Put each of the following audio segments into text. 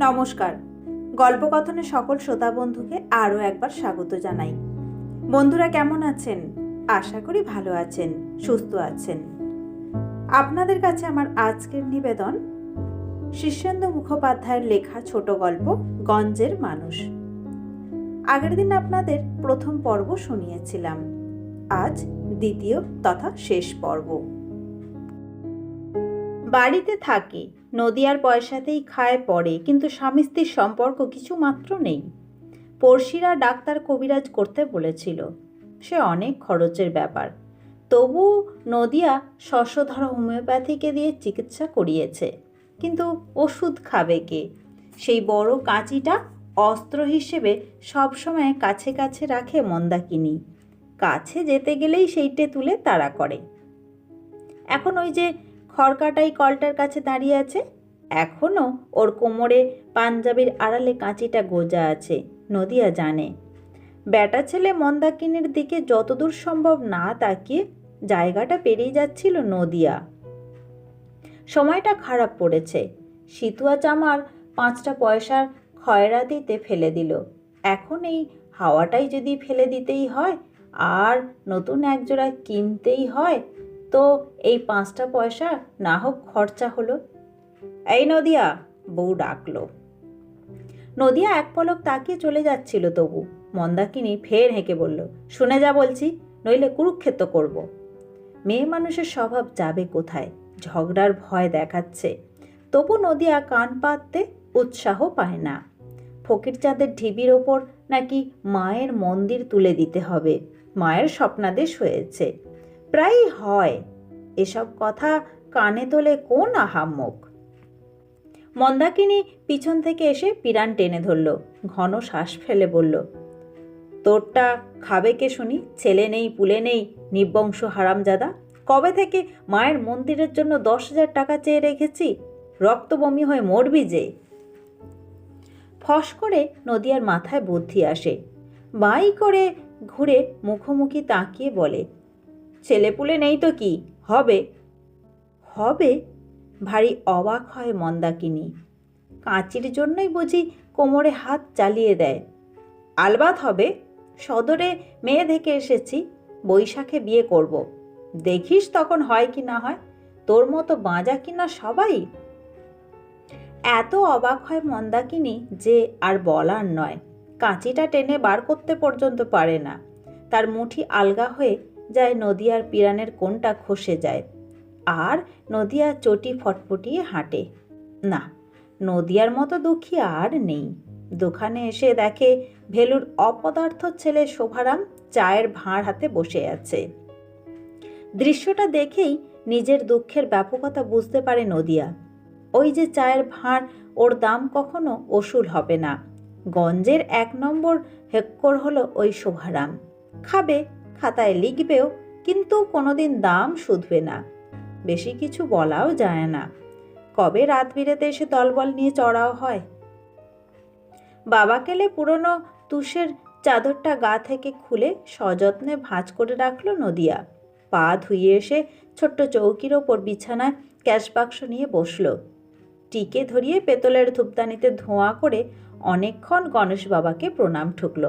নমস্কার। গল্পকথনে সকল শ্রোতা বন্ধুকে আরও একবার স্বাগত জানাই। বন্ধুরা কেমন আছেন? আশা করি ভালো আছেন, সুস্থ আছেন। আপনাদের কাছে আমার আজকের নিবেদন শীর্ষেন্দু মুখোপাধ্যায়ের লেখা ছোট গল্প গঞ্জের মানুষ। আগের দিন আপনাদের প্রথম পর্ব শুনিয়েছিলাম, আজ দ্বিতীয় তথা শেষ পর্ব। বাড়িতে থাকে, নদিয়ার পয়সাতেই খায় পড়ে, কিন্তু স্বামী স্ত্রীর সম্পর্ক কিছু মাত্র নেই। পড়শিরা ডাক্তার কবিরাজ করতে বলেছিল, সে অনেক খরচের ব্যাপার। তবু নদিয়া শস্যধর হোমিওপ্যাথিকে দিয়ে চিকিৎসা করিয়েছে, কিন্তু ওষুধ খাবে কে? সেই বড় কাঁচিটা অস্ত্র হিসেবে সবসময় কাছে কাছে রাখে মন্দাকিনী। কাছে যেতে গেলেই সেইটে তুলে তাড়া করে। এখন ওই যে খড়কাটাই কলটার কাছে দাঁড়িয়ে আছে, এখনও ওর কোমরে পাঞ্জাবির আড়ালে কাঁচিটা গোজা আছে। নদিয়া জানে ব্যাটা ছেলে মন্দাকিনীর দিকে যতদূর সম্ভব না তাকিয়ে জায়গাটা পেরিয়ে যাচ্ছিল নদিয়া। সময়টা খারাপ পড়েছে। শীতুয়া চামার 5টা পয়সার খয়রাতিতে ফেলে দিল। এখন এই হাওয়াটাই যদি ফেলে দিতেই হয় আর নতুন একজোড়া কিনতেই হয়, তো এই 5টা পয়সা না হোক খরচা হলো। এই নদিয়া, বউ ডাকলো। নদিয়া এক পলক তাকিয়ে চলে যাচ্ছিল, তবু মন্দাকিনী ফের হেঁকে বলল, শুনে যা বলছি, নইলে কুরুক্ষেত্র করব। মেয়ে মানুষের স্বভাব যাবে কোথায়, ঝগড়ার ভয় দেখাচ্ছে। তবু নদিয়া কান পাততে উৎসাহ পায় না। ফকিরচাঁদের ঢিবির ওপর নাকি মায়ের মন্দির তুলে দিতে হবে, মায়ের স্বপ্নাদেশ হয়েছে। প্রায়ই হয় এসব কথা, কানে তোলে কোন আহাম্মক। মন্দাকিনী পিছন থেকে এসে পিরান টেনে ধরল, ঘন শ্বাস ফেলে বলল, তোরটা খাবে কে শুনি? ছেলে নেই, পুলে নেই, নির্বংশ হারামজাদা। কবে থেকে মায়ের মন্দিরের জন্য 10,000 টাকা চেয়ে রেখেছি, রক্ত বমি হয়ে মরবি যে। ফস করে নদিয়ার মাথায় বুদ্ধি আসে। বাই করে ঘুরে মুখোমুখি তাকিয়ে বলে, ছেলেপুলে নেই তো কি হবে? হবে? ভারী অবাক হয় মন্দাকিনী। কাঁচির জন্যই বুঝি কোমরে হাত চালিয়ে দেয়। আলবাত হবে। সদরে মেয়ে দেখে এসেছি, বৈশাখে বিয়ে করব। দেখিস তখন হয় কি না হয়। তোর মতো বাঁজা কিনা সবাই। এত অবাক হয় মন্দাকিনী যে আর বলার নয়। কাঁচিটা টেনে বার করতে পর্যন্ত পারে না। তার মুঠি আলগা হয়ে যায়, নদিয়ার পিরানের কোণটা খসে যায়। আর নদিয়া চটি ফটফটিয়ে হাঁটে। না, নদিয়ার মতো দুঃখী আর নেই। দোকানে এসে দেখে ভেলুর অপদার্থ ছেলে শোভারাম চায়ের ভাঁড় হাতে বসে আছে। দৃশ্যটা দেখেই নিজের দুঃখের ব্যাপকতা বুঝতে পারে নদিয়া। ওই যে চায়ের ভাঁড়, ওর দাম কখনো ওসুল হবে না। গঞ্জের 1 নম্বর হেক্কর হলো ওই শোভারাম। খাবে, খাতায় লিখবেও, কিন্তু কোনোদিন দাম শুধবে না। বেশি কিছু বলাও যায় না। কবে রাত বিরেতে এসে দলবল নিয়ে চড়াও হয়। বাবা কেলে পুরনো তুষের চাদরটা গা থেকে খুলে সযত্নে ভাঁজ করে রাখলো নদিয়া। পা ধুয়ে এসে ছোট্ট চৌকির ওপর বিছানায় ক্যাশ বাক্স নিয়ে বসলো। টিকে ধরিয়ে পেতলের ধূপদানিতে ধোঁয়া করে অনেকক্ষণ গণেশ বাবাকে প্রণাম ঠুকল।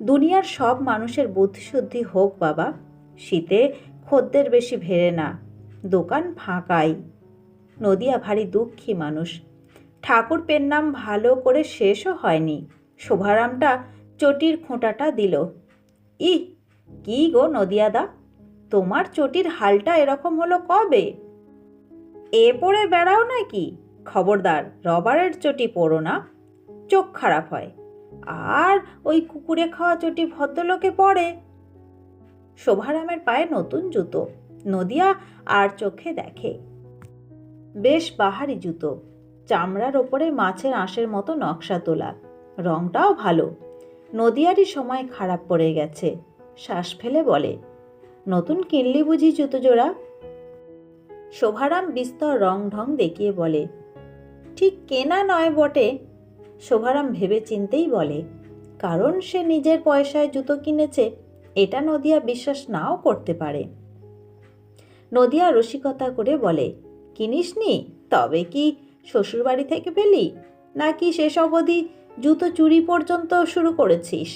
দুনিয়ার সব মানুষের বুদ্ধিশুদ্ধি হোক বাবা, শীতে খদ্দের বেশি ভেড়ে না, দোকান ফাঁকাই। নদিয়া ভারী দুঃখী মানুষ। ঠাকুর পেন্নাম ভালো করে শেষও হয়নি। শোভারামটা চটির খোঁটাটা দিল। ইহ, কি গো নদিয়াদা, তোমার চটির হালটা এরকম হলো কবে? এ পরে বেড়াও নাকি? খবরদার, রবারের চটি পরো না, চোখ খারাপ হয়। আর ওই কুকুরে খাওয়া চটি ভদ্রলোকে পরে। শোভারামের পায়ে নতুন জুতো। নদিয়া আর চোখে দেখে। বেশ বাহারি জুতো, চামড়ার ওপরে মাছের আঁশের মতো নকশা তোলা। রংটাও ভালো। নদিয়ারই সময় খারাপ পড়ে গেছে। শ্বাস ফেলে বলে, নতুন কিনলি বুঝি জুতো জোড়া? শোভারাম বিস্তর রং ঢং দেখিয়ে বলে, ঠিক কেনা নয় বটে। শোভারাম ভেবে চিন্তেই বলে, কারণ সে নিজের পয়সায় জুতো কিনেছে, এটা নদিয়া বিশ্বাস নাও করতে পারে। নদিয়া রসিকতা করে বলে, কিনিসনি? তবে কি শ্বশুরবাড়ি থেকে পেলি? নাকি শেষ অবধি জুতো চুরি পর্যন্ত শুরু করেছিস?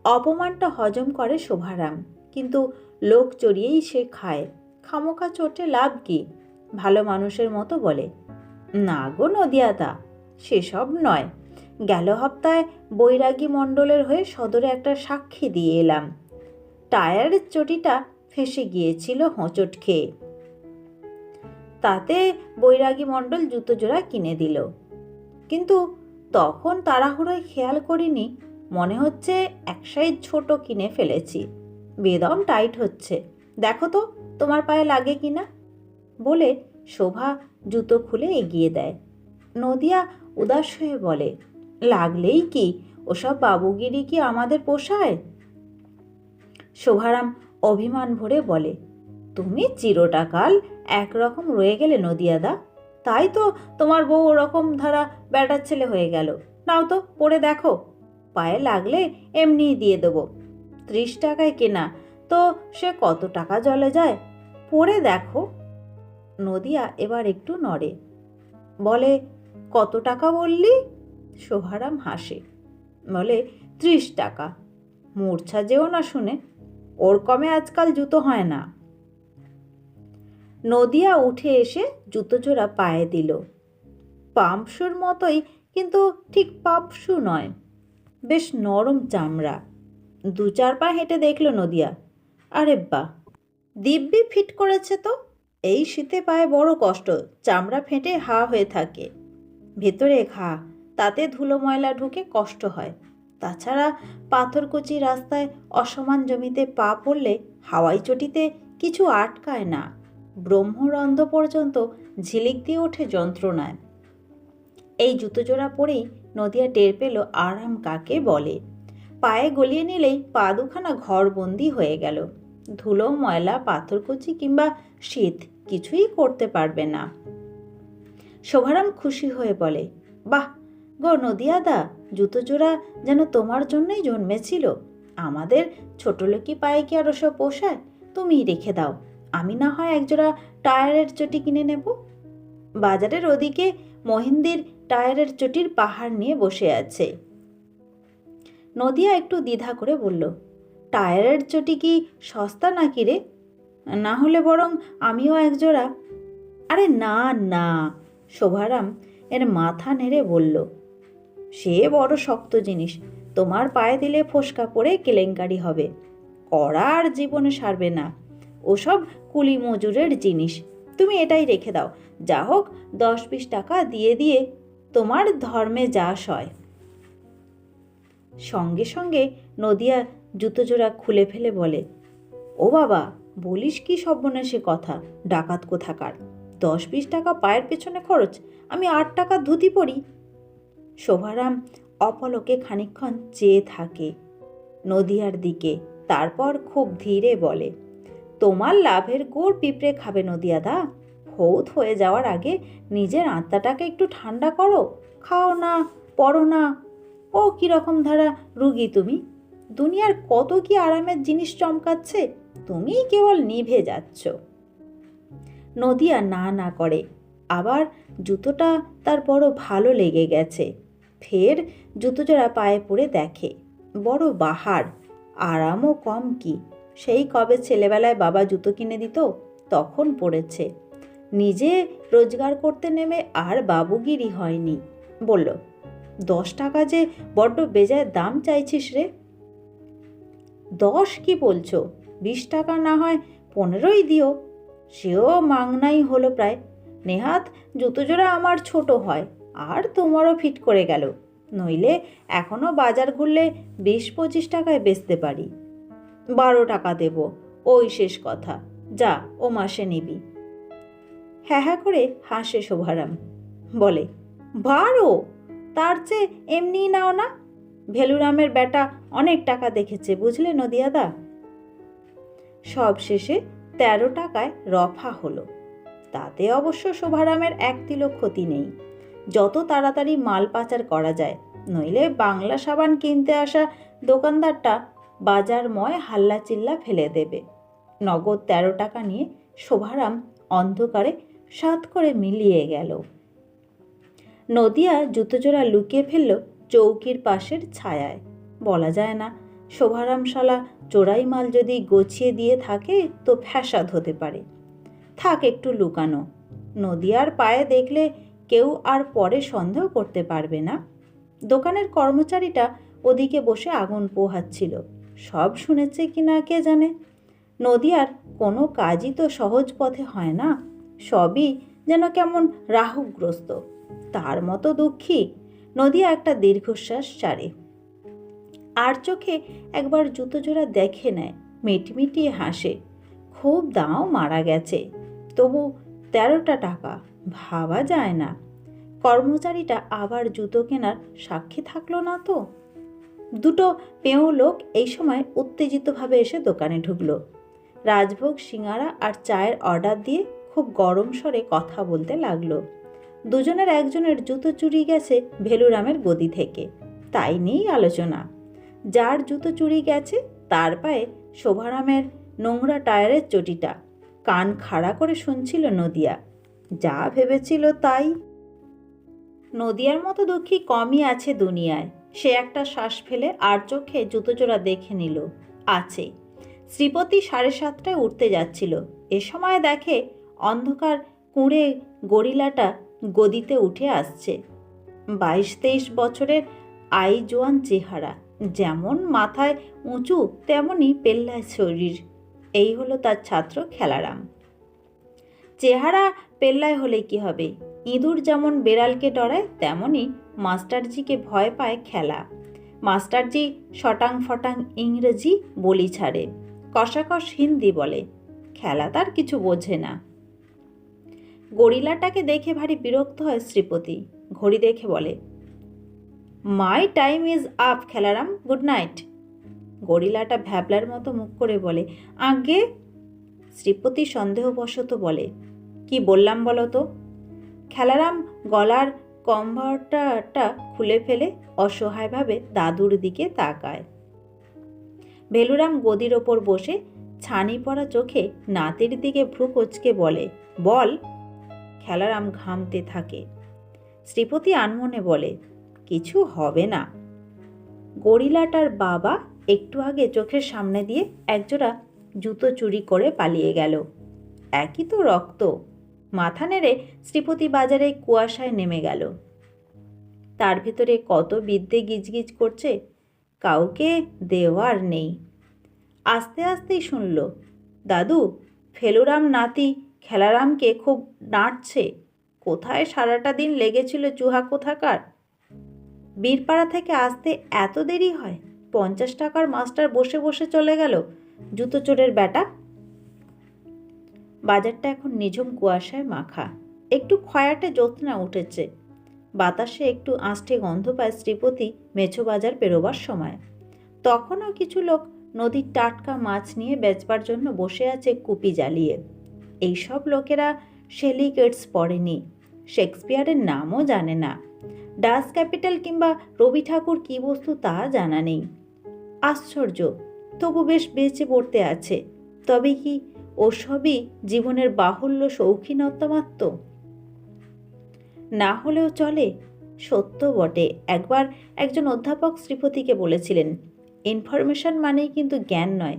অপমানটা হজম করে শোভারাম, কিন্তু লোক চড়িয়েই সে খায়। খামোখা চোটে লাভ কি? ভালো মানুষের মতো বলে, না গো নদিয়াদা, সেসব নয়। গেল হপ্তায় বৈরাগী মণ্ডলের হয়ে সদরে একটা সাক্ষী দিয়ে এলাম। টায়ারের চটিটা ফেঁসে গিয়েছিল হোঁচট খেয়ে। তাতে বৈরাগী মণ্ডল জুতো জোড়া কিনে দিল, কিন্তু তখন তাড়াহুড়োয় খেয়াল করিনি, মনে হচ্ছে এক সাইজ ছোট কিনে ফেলেছি। বেদম টাইট হচ্ছে, দেখো তো তোমার পায়ে লাগে কিনা। বলে শোভা জুতো খুলে এগিয়ে দেয়। নদিয়া উদাস হয়ে বলে, লাগলেই কি, ওসব বাবুগিরি কি আমাদের পোষায়? শোভারাম অভিমান ভরে বলে, তুমি চিরটাকাল একরকম রয়ে গেলে নদিয়াদা, তাই তো তোমার বউ ওরকম ধারা ব্যাটার ছেলে হয়ে গেল। নাও তো পরে দেখো, পায়ে লাগলে এমনিই দিয়ে দেবো। 30 টাকায় কেনা, তো সে কত টাকা জলে যায়, পরে দেখো। নদিয়া এবার একটু নড়ে, বলে, কত টাকা বললি? শোভারাম হাসে, বলে, 30 টাকা। মূর্ছা যেও না শুনে, ওর কমে আজকাল জুতো হয় না। নদিয়া উঠে এসে জুতো জোড়া পায়ে দিল। পাম্পশুর মতোই, কিন্তু ঠিক পাম্পশু নয়, বেশ নরম চামড়া। 2-4 পা হেঁটে দেখল নদিয়া, আরে বাহ, দিব্যি ফিট করেছে তো। এই শীতে পায়ে বড় কষ্ট, চামড়া ফেটে হা হয়ে থাকে। ভেতরে ঘা, তাতে ধুলো ময়লা ঢুকে কষ্ট হয়। তাছাড়া পাথরকুচি রাস্তায় অসমান জমিতে পা পড়লে হাওয়াই চটিতে কিছু আটকায় না। ব্রহ্মরন্ধ্র পর্যন্ত ঝিলিক দিয়ে ওঠে যন্ত্রণায়। এই জুতো জোড়া পরেই নদিয়া টের পেল আরাম কাকে বলে। পায়ে গলিয়ে নিলেই পা দুখানা ঘরবন্দি হয়ে গেল। ধুলো ময়লা, পাথরকুচি কিংবা শীত কিছুই করতে পারবে না। শোভারাম খুশি হয়ে বলে, বাহ গো নদিয়াদা, জুতো জোড়া যেন তোমার জন্যই জন্মেছিল। আমাদের ছোটলোকি পায়ে কি আর ওসব পোষায়? তুমিই রেখে দাও, আমি না হয় একজোড়া টায়ারের চটি কিনে নেব। বাজারের ওদিকে মহিন্দির টায়ারের চটির পাহাড় নিয়ে বসে আছে। নদিয়া একটু দ্বিধা করে বলল, টায়ারের চটি কি সস্তা নাকি রে? না হলে বরং আমিও একজোড়া। আরে না না, শোভারাম এর মাথা নেড়ে বলল, সে বড় শক্ত জিনিস, তোমার পায়ে দিলে ফোসকা পড়ে কেলেঙ্কারি হবে। কড়া আর জীবনে সারবে না, ওসব কুলি মজুরের জিনিস। তুমি এটাই রেখে দাও, যা হোক 10-20 টাকা দিয়ে দিয়ে তোমার ধর্মে যা সয়। সঙ্গে সঙ্গে নদিয়া জুতো জোড়া খুলে ফেলে বলে, ও বাবা, বলিস কি সর্বনাশী কথা, ডাকাত কোথাকার। 10-20 টাকা পায়ের পেছনে খরচ, আমি 8 টাকা ধুতি পরি। শোভারাম অপলকে খানিকক্ষণ চেয়ে থাকে নদিয়ার দিকে, তারপর খুব ধীরে বলে, তোমার লাভের গুড় পিঁপড়ে খাবে নদিয়াদা। হৌত হয়ে যাওয়ার আগে নিজের আত্মাটাকে একটু ঠান্ডা করো, খাও না, পড়ো না। ও কীরকম ধারা রুগী তুমি! দুনিয়ার কত কি আরামের জিনিস চমকাচ্ছে, তুমি কেবল নিভে যাচ্ছ। নদিয়া না না করে, আবার জুতোটা তার বড় ভালো লেগে গেছে। ফের জুতো জোড়া পায়ে পরে দেখে, বড় বাহার, আরামও কম কি। সেই কবে ছেলেবেলায় বাবা জুতো কিনে দিত, তখন পড়েছে। নিজে রোজগার করতে নেমে আর বাবুগিরি হয়নি। বলল, 10 টাকা যে বড্ড বেজায় দাম চাইছিস রে। 10 কি বলছো? 20 টাকা না হয় 15ই দিও, সেও মাংনাই হলো প্রায়। নেহাত জুতো জোড়া আমার ছোট হয়, আর তোমারও ফিট করে গেল। নইলে এখনও বাজার ঘুরলে 20-25 টাকায় বেচতে পারি। 12 টাকা দেব, ওই শেষ কথা, যা ও মাসে নিবি। হ্যাঁ হ্যাঁ করে হাসে শোভারাম, বলে, 12? তার চেয়ে এমনিই নাও না। ভেলুরামের বেটা অনেক টাকা দেখেছে, বুঝলে নদিয়াদা। সব শেষে 13 টাকায় রফা হলো। তাতে অবশ্য শোভারামের এক তিলও ক্ষতি নেই, যত তাড়াতাড়ি মাল পাচার করা যায়। নইলে বাংলা সাবান কিনতে আসা দোকানদারটা বাজারময় হাল্লা চিল্লা ফেলে দেবে। নগদ 13 টাকা নিয়ে শোভারাম অন্ধকারে সাত করে মিলিয়ে গেল। নদিয়া জুতোজোড়া লুকিয়ে ফেলল চৌকির পাশের ছায়ায়। বলা যায় না, শোভারাম শালা চোরাই মাল যদি গছিয়ে দিয়ে থাকে তো ফ্যাসাদ হতে পারে। থাক একটু লুকানো, নদিয়ার পায়ে দেখলে কেউ আর পরে সন্দেহ করতে পারবে না। দোকানের কর্মচারীটা ওদিকে বসে আগুন পোহাচ্ছিল, সব শুনেছে কিনা কে জানে। নদিয়ার কোনো কাজই তো সহজ পথে হয় না, সবই যেন কেমন রাহুগ্রস্ত। তার মতো দুঃখী। নদিয়া একটা দীর্ঘশ্বাস ছাড়ে, আর চোখে একবার জুতোজোড়া দেখে নেয়, মিটমিটিয়ে হাসে। খুব দাও মারা গেছে, তবু 13টা টাকা, ভাবা যায় না। কর্মচারীটা আবার জুতো কেনার সাক্ষী থাকলো না তো। দুটো পেঁয়ো লোক এই সময় উত্তেজিতভাবে এসে দোকানে ঢুকলো। রাজভোগ সিঙাড়া আর চায়ের অর্ডার দিয়ে খুব গরম স্বরে কথা বলতে লাগলো। দুজনের একজনের জুতো চুরি গেছে ভেলুরামের গদি থেকে, তাই নিয়েই আলোচনা। যার জুতো চুরি গেছে তার পায়ে শোভারামের নোংরা টায়ারের চটিটা। কান খাড়া করে শুনছিল নদিয়া, যা ভেবেছিল তাই। নদিয়ার মতো দুঃখী কমই আছে দুনিয়ায়। সে একটা শ্বাস ফেলে আর চোখে জুতোজোড়া দেখে নিল, আছে। শ্রীপতি 7:30টায় উঠতে যাচ্ছিল, এ সময় দেখে অন্ধকার কুঁড়ে গরিলাটা গদিতে উঠে আসছে। 22-23 বছরের আইজোয়ান চেহারা, যেমন মাথায় উঁচু তেমনই পেল্লায় শরীর। এই হলো তার ছাত্র খেলারাম। চেহারা পেল্লায় হলে কি হবে, ইঁদুর যেমন বেড়ালকে ডরায় তেমনই মাস্টারজিকে ভয় পায় খেলা। মাস্টারজি শটাং ফটাং ইংরেজি বলি ছাড়ে, কষাকষ হিন্দি বলে। খেলা তার কিছু বোঝে না। গরিলাটাকে দেখে ভারী বিরক্ত হয় শ্রীপতি। ঘড়ি দেখে বলে, my time is up Khelaram, good night. গরিলাটা ভ্যাবলার মতো মুখ করে বলে, আগে। শ্রীপতি সন্দেহবশত বলে, কি বললাম বলো তো? খেলারাম গলার কম্বরটা খুলে ফেলে অসহায়ভাবে দাদুর দিকে তাকায়। ভেলুরাম গদির ওপর বসে ছানি পড়া চোখে নাতির দিকে ভ্রু কোচকে বলে, বল। খেলারাম ঘামতে থাকে। শ্রীপতি আনমনে বলে, কিছু হবে না। গরিলাটার বাবা একটু আগে চোখের সামনে দিয়ে একজোড়া জুতো চুরি করে পালিয়ে গেল। একই তো রক্ত। মাথা নেড়ে শ্রীপতি বাজারে কুয়াশায় নেমে গেল। তার ভেতরে কত বিদ্যে গিজগিজ করছে, কাউকে দেওয়ার নেই। আস্তে আস্তেই শুনল, দাদু, ফেলুরাম নাতি খেলারামকে খুব ডাঁটছে। কোথায় সারাটা দিন লেগেছিল চুহা কোথাকার। বীরপাড়া থেকে আসতে এত দেরি হয়? 50 টাকার মাস্টার বসে বসে চলে গেল, জুতো চোরের বেটা। বাজারটা এখন নিঝুম কুয়াশায় মাখা, একটু খয়াটে জ্যোৎস্না উঠেছে। বাতাসে একটু আঁশটে গন্ধ পায় শ্রীপতি মেছো বাজার পেরোবার সময়। তখনও কিছু লোক নদীর টাটকা মাছ নিয়ে বেচবার জন্য বসে আছে কুপি জ্বালিয়ে। এইসব লোকেরা শেলি কেটস পড়েনি, শেক্সপিয়ারের নামও জানে না, ডাস ক্যাপিটাল কিংবা রবি ঠাকুর কী বস্তু তা জানা নেই। আশ্চর্য, তবু বেশ বেঁচে পড়তে আছে। তবে কি ওসবই জীবনের বাহুল্য শৌখিনতা মাত্র? না হলেও চলে। সত্য বটে, একবার একজন অধ্যাপক শ্রীপতিকে বলেছিলেন, ইনফরমেশন মানেই কিন্তু জ্ঞান নয়।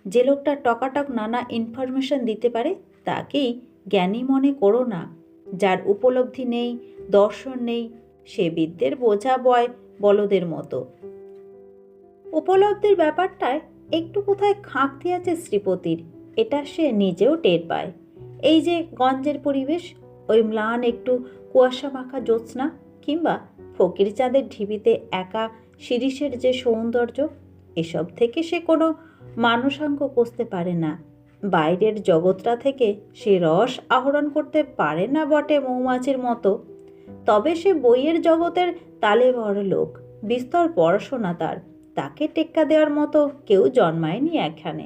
যে লোকটা টকাটক নানা ইনফরমেশন দিতে পারে তাকেই জ্ঞানী মনে করো না। যার উপলব্ধি নেই, দর্শন নেই, সে বিদ্যের বোঝা বয় বলদের মতো। উপলব্ধির ব্যাপারটায় একটু কোথায় খাঁকতি আছে শ্রীপতির, এটা সে নিজেও টের পায়। এই যে গঞ্জের পরিবেশ, ওই ম্লান একটু কুয়াশা মাখা জ্যোৎস্না, কিংবা ফকির চাঁদের ঢিবিতে একা শিরিষের যে সৌন্দর্য, এসব থেকে সে কোনো মানসাঙ্গ কষতে পারে না। বাইরের জগৎটা থেকে সে রস আহরণ করতে পারে না বটে মৌমাছির মতো, তবে সে বইয়ের জগতের তালে বড় লোক, বিস্তর পড়াশোনা তার। তাকে টেক্কা দেওয়ার মতো কেউ জন্মায়নি এখানে।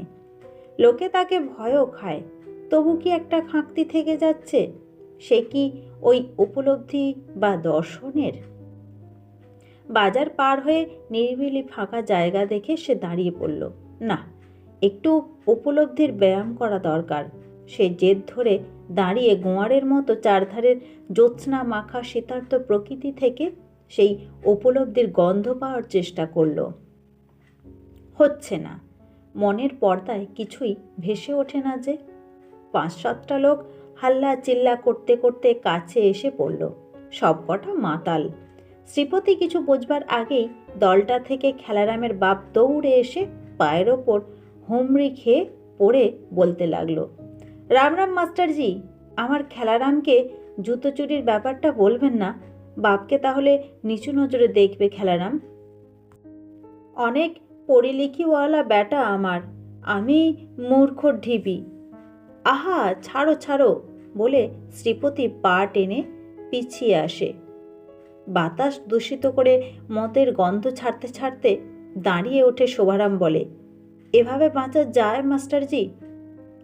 লোকে তাকে ভয়ও খায়, তবু কি একটা খাঁকতি থেকে যাচ্ছে? সে কি ওই উপলব্ধি বা দর্শনের? বাজার পার হয়ে নিরিবিলি ফাঁকা জায়গা দেখে সে দাঁড়িয়ে পড়ল। না, একটু উপলব্ধির ব্যায়াম করা দরকার। সে জেদ ধরে দাঁড়িয়ে গোয়ারের মতো চারধারের জ্যোৎস্না মাখা শীতার্ত প্রকৃতি থেকে সেই উপলব্ধির গন্ধ পাওয়ার চেষ্টা করল। হচ্ছে না, মনের পর্দায় কিছুই ভেসে ওঠে না যে। 5-7টা লোক হাল্লা চিল্লা করতে করতে কাছে এসে পড়ল। সবকটা মাতাল। শ্রীপতি কিছু বোঝবার আগেই দলটা থেকে খেলারামের বাপ দৌড়ে এসে পায়ের ওপর হুমড়ি খেয়ে পড়ে বলতে লাগলো, রাম রাম মাস্টারজি, আমার খেলারামকে জুতো চুরির ব্যাপারটা বলবেন না? বাপকে তাহলে নিচু নজরে দেখবে খেলারাম। অনেক পড়িলিখিওয়ালা ব্যাটা আমার, আমি মূর্খ ঢিবি। আহা, ছাড়ো ছাড়ো বলে শ্রীপতি পা টেনে পিছিয়ে আসে। বাতাস দূষিত করে মদের গন্ধ ছাড়তে ছাড়তে দাঁড়িয়ে ওঠে শোভারাম, বলে, এভাবে বাঁচা যায় মাস্টারজি?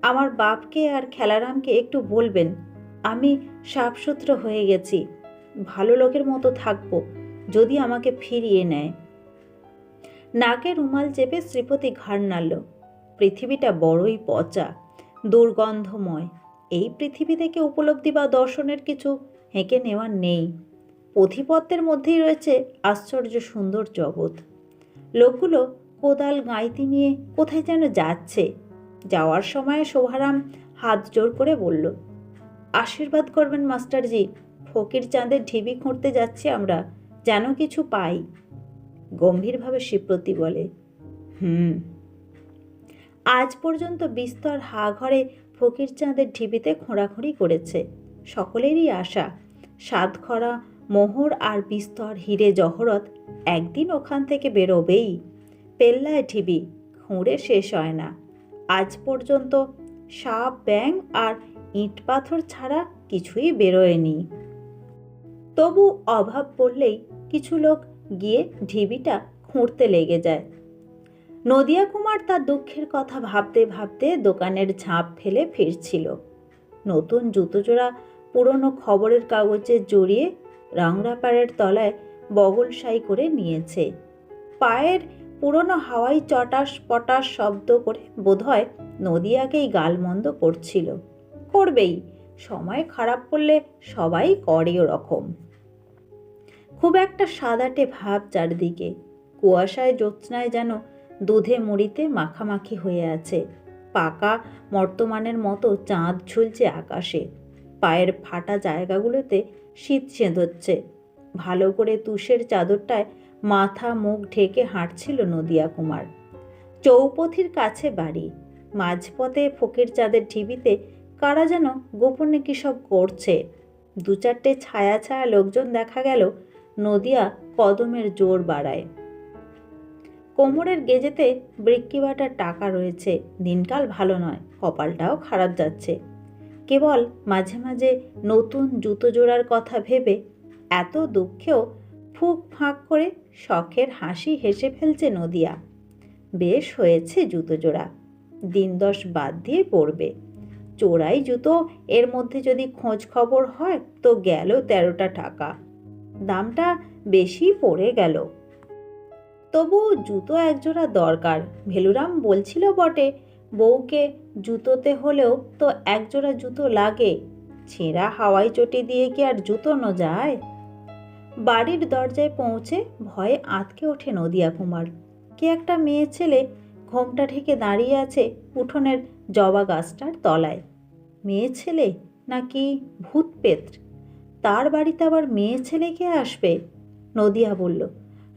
আমার বাপকে আর খেলারামকে একটু বলবেন আমি সাফসুত্র হয়ে গেছি, ভালো লোকের মতো থাকবো যদি আমাকে ফিরিয়ে নেয়। নাকে রুমাল চেপে শ্রীপতি ঘাড় নাড়ল। পৃথিবীটা বড়ই পচা, দুর্গন্ধময়। এই পৃথিবী থেকে উপলব্ধি বা দর্শনের কিছু হেঁকে নেওয়ার নেই। অধিপত্যের মধ্যেই রয়েছে আশ্চর্য সুন্দর জগৎ। লোকগুলো কোদাল গাঁইতি নিয়ে কোথায় যেন যাচ্ছে। যাওয়ার সময় শোভারাম হাত জোর করে বলল, আশীর্বাদ করবেন মাস্টারজি, ফকির চাঁদের ঢিবি খুঁড়তে যাচ্ছি আমরা, যেন কিছু পাই। গম্ভীরভাবে শ্রীপতি বলে, আজ পর্যন্ত বিস্তর হা ঘরে ফকির চাঁদের ঢিবিতে খোঁড়াখুঁড়ি করেছে। সকলেরই আশা সাতখরা মোহর আর বিস্তর হিরে জহরত একদিন ওখান থেকে বেরোবেই। পেল্লায় ঢিবি খুঁড়ে শেষ হয় না। আজ পর্যন্ত সাপ ব্যাং আর ইট পাথর ছাড়া কিছুই বেরোয়নি। তবু অভাব পড়লেই কিছু লোক গিয়ে ঢিবিটা খুঁড়তে লেগে যায়। নদিয়া কুমার তার দুঃখের কথা ভাবতে ভাবতে দোকানের ঝাঁপ ফেলে ফিরছিল। নতুন জুতোজোড়া পুরনো খবরের কাগজে জড়িয়ে রাংরাপাড়ের তলায় বগলসাই করে নিয়েছে। পায়ের পুরনো হাওয়াই চটাস পটাস শব্দ করে বোধহয় নদিয়াকেই গালমন্দ করছিল। করবেই, সময় খারাপ করলে সবাই করে ওরকম। খুব একটা সাদাটে ভাব চারদিকে। কুয়াশায় জ্যোৎস্নায় যেন দুধে মুড়িতে মাখামাখি হয়ে আছে। পাকা মর্তমানের মতো চাঁদ ঝুলছে আকাশে। পায়ের ফাটা জায়গাগুলোতে শীত সেঁধোচ্ছে। ভালো করে তুষের চাদরটায় মাথা মুখ ঢেকে হাঁটছিল নদিয়া কুমার। চৌপথির কাছে বাড়ি। মাঝপথে ফকির চাঁদের ঢিবিতে কারা যেন গোপনে কি সব করছে। 2-4টে ছায়া ছায়া লোকজন দেখা গেল। নদিয়া কদমের জোর বাড়ায়। কোমরের গেজেতে বৃক্কি বাটার টাকা রয়েছে। দিনকাল ভালো নয়, কপালটাও খারাপ যাচ্ছে। কেবল মাঝে মাঝে নতুন জুতো জোড়ার কথা ভেবে এত দুঃখেও ফুক ফাঁক করে শখের হাসি হেসে ফেলছে নদিয়া। বেশ হয়েছে জুতো জোড়া, দিন 10 বাদ দিয়ে পড়বে। চোরাই জুতো এর মধ্যে যদি খোঁজ খবর হয় তো গেল 13টা টাকা। দামটা বেশি পড়ে গেল। তবু জুতো একজোড়া দরকার। ভেলুরাম বলছিল বটে, বউকে জুতোতে হলেও তো একজোড়া জুতো লাগে। ছেঁড়া হাওয়াই চটি দিয়ে কি আর জুতোনো যায়? বাড়ির দরজায় পৌঁছে ভয়ে আঁতকে ওঠে নদিয়া কুমার। কে একটা মেয়ে ছেলে ঘোমটা ঢেকে দাঁড়িয়ে আছে উঠোনের জবা গাছটার তলায়। মেয়ে ছেলে নাকি ভূত পেত্র? তার বাড়িতে আবার মেয়ে ছেলে কে আসবে? নদিয়া বলল,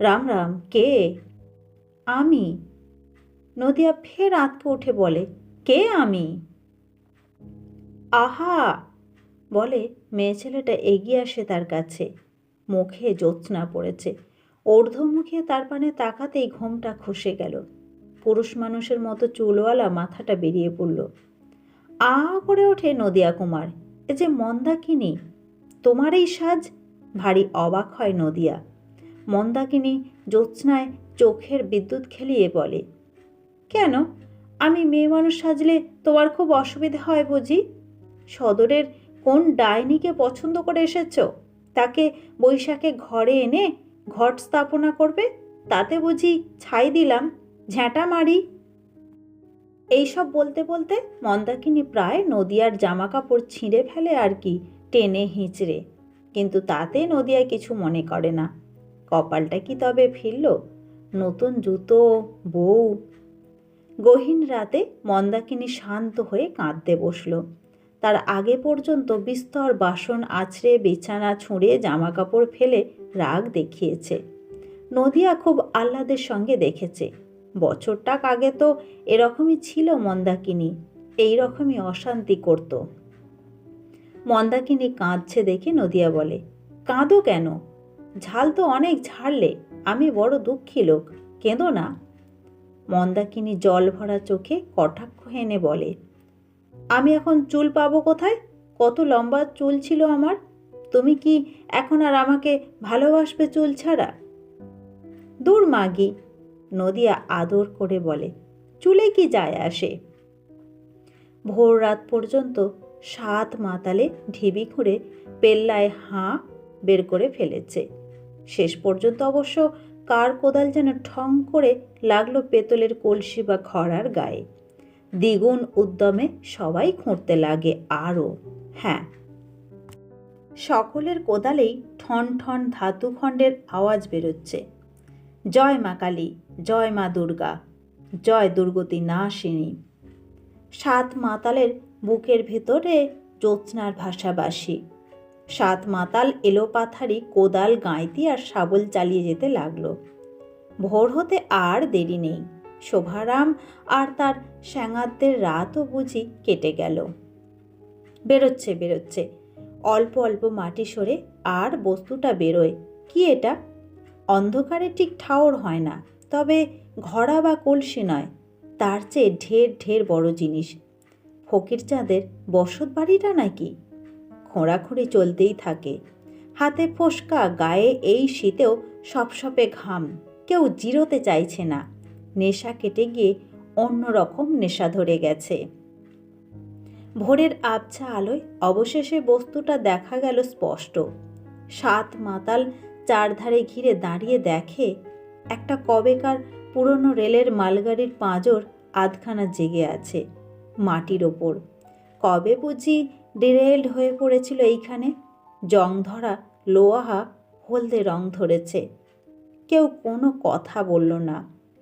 রাম রাম, কে? আমি। নদিয়া ফের আঁতকে উঠে বলে, কে আমি? আহা বলে মেয়ে ছেলেটা এগিয়ে আসে তার কাছে। মুখে জ্যোৎস্না পড়েছে। ঊর্ধ্বমুখে তার পানে তাকাতেই ঘোমটা খসে গেল। পুরুষ মানুষের মতো চুলওয়ালা মাথাটা বেরিয়ে পড়ল। আ করে ওঠে নদিয়া কুমার, এ যে মন্দাকিনী, তোমার এই সাজ? ভারী অবাক হয় নদিয়া। মন্দাকিনী জ্যোৎস্নায় চোখের বিদ্যুৎ খেলিয়ে বলে, কেন, আমি মেয়ে মানুষ সাজলে তোমার খুব অসুবিধা হয় বুঝি? সদরের কোন ডাইনিকে পছন্দ করে এসেছ? তাকে বৈশাখে ঘরে এনে ঘট স্থাপনা করবে? তাতে বুঝি ছাই দিলাম, ঝ্যাঁটা মারি? এইসব বলতে বলতে মন্দাকিনী প্রায় নদিয়ার জামা কাপড় ছিঁড়ে ফেলে আর কি, টেনে হিঁচড়ে। কিন্তু তাতে নদিয়া কিছু মনে করে না। কপালটা কি তবে ফিরল? নতুন জুতো, বউ। গহীন রাতে মন্দাকিনী শান্ত হয়ে কাঁদতে বসল। তার আগে পর্যন্ত বিস্তর বাসন আছড়ে, বিছানা ছুঁড়ে, জামা কাপড় ফেলে রাগ দেখিয়েছে। নদিয়া খুব আহ্লাদের সঙ্গে দেখেছে। বছরটাক আগে তো এরকমই ছিল মন্দাকিনী, এই রকমই অশান্তি করত। মন্দাকিনী কাঁদছে দেখে নদিয়া বলে, কাঁদো কেন? ঝাল তো অনেক ঝাড়লে, আমি বড় দুঃখী লোক, কেঁদো না। মন্দাকিনী জল ভরা চোখে কটাক্ষ হেনে বলে, আমি এখন চুল পাবো কোথায়? কত লম্বা চুল ছিল আমার। তুমি কি এখন আর আমাকে ভালোবাসবে চুল ছাড়া? দূর মাগি, নদিয়া আদর করে বলে, চুলে কি যায় আসে? ভোর রাত পর্যন্ত 7 মাতালে ঢিবি খুঁড়ে পেল্লায় হাঁ বের করে ফেলেছে। শেষ পর্যন্ত অবশ্য কার কোদাল যেন ঠং করে লাগলো পেতলের কলসি বা খড়ার গায়ে। দ্বিগুণ উদ্যমে সবাই খুঁড়তে লাগে আরও। হ্যাঁ, সকলের কোদালেই ঠন ঠন ধাতুখণ্ডের আওয়াজ বেরোচ্ছে। জয় মা কালী, জয় মা দুর্গা, জয় দুর্গতি নাশিনী। 7 মাতালের বুকের ভেতরে জ্যোৎস্নার ভাষাবাসী। 7 মাতাল এলোপাথারি কোদাল, গাঁইতি আর শাবল চালিয়ে যেতে লাগলো। ভোর হতে আর দেরি নেই। শোভারাম আর তার স্যাঙাতদের রাতও বুঝি কেটে গেল। বেরোচ্ছে, অল্প অল্প মাটি সরে আর বস্তুটা বেরোয়। কি এটা? অন্ধকারে ঠিক ঠাওর হয় না, তবে ঘড়া বা কলসি নয়, তার চেয়ে ঢের ঢের বড় জিনিস। ফকির চাঁদের বসত বাড়িটা নাকি? খোঁড়াখুঁড়ি চলতেই থাকে। হাতে ফোসকা, গায়ে এই শীতেও সপসপে ঘাম। কেউ জিরোতে চাইছে না। নেশা কেটে গিয়ে অন্যরকম নেশা ধরে গেছে। ভোরের আবছা আলোয় অবশেষে বস্তুটা দেখা গেল স্পষ্ট। 7 মাতাল চারধারে ঘিরে দাঁড়িয়ে দেখে, একটা কবেকার পুরনো রেলের মালগাড়ির পাঁজর আধখানা জেগে আছে মাটির ওপর। কবে বুঝি ডিরেল্ড হয়ে পড়েছিল এইখানে। জং ধরা লোহা হলদে রং ধরেছে। কেউ কোনো কথা বলল না,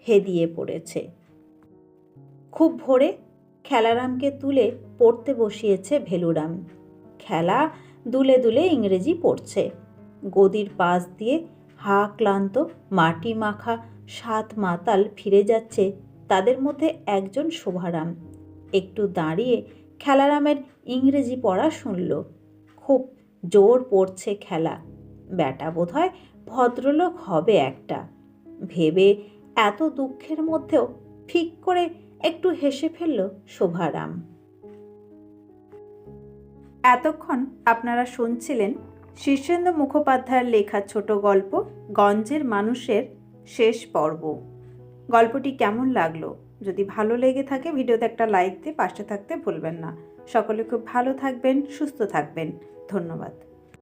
হেদিয়ে পড়েছে। খুব ভোরে খেলারামকে তুলে পড়তে বসিয়েছে ভেলুরাম। খেলা দুলে দুলে ইংরেজি পড়ছে। গদির পাশ দিয়ে হা ক্লান্ত মাটি মাখা 7 মাতাল ফিরে যাচ্ছে। তাদের মধ্যে একজন শোভারাম একটু দাঁড়িয়ে খেলারামের ইংরেজি পড়া শুনল। খুব জোর পড়ছে খেলা। ব্যাটা বোধহয় ভদ্রলোক হবে একটা ভেবে এত দুঃখের মধ্যেও ঠিক করে একটু হেসে ফেলল শোভারাম। এতক্ষণ আপনারা শুনছিলেন শীর্ষেন্দু মুখোপাধ্যায়ের লেখা ছোট গল্প গঞ্জের মানুষের শেষ পর্ব। গল্পটি কেমন লাগলো? যদি ভালো লেগে থাকে ভিডিওতে একটা লাইক দিয়ে পাশে থাকতে ভুলবেন না। সকলে খুব ভালো থাকবেন, সুস্থ থাকবেন। ধন্যবাদ।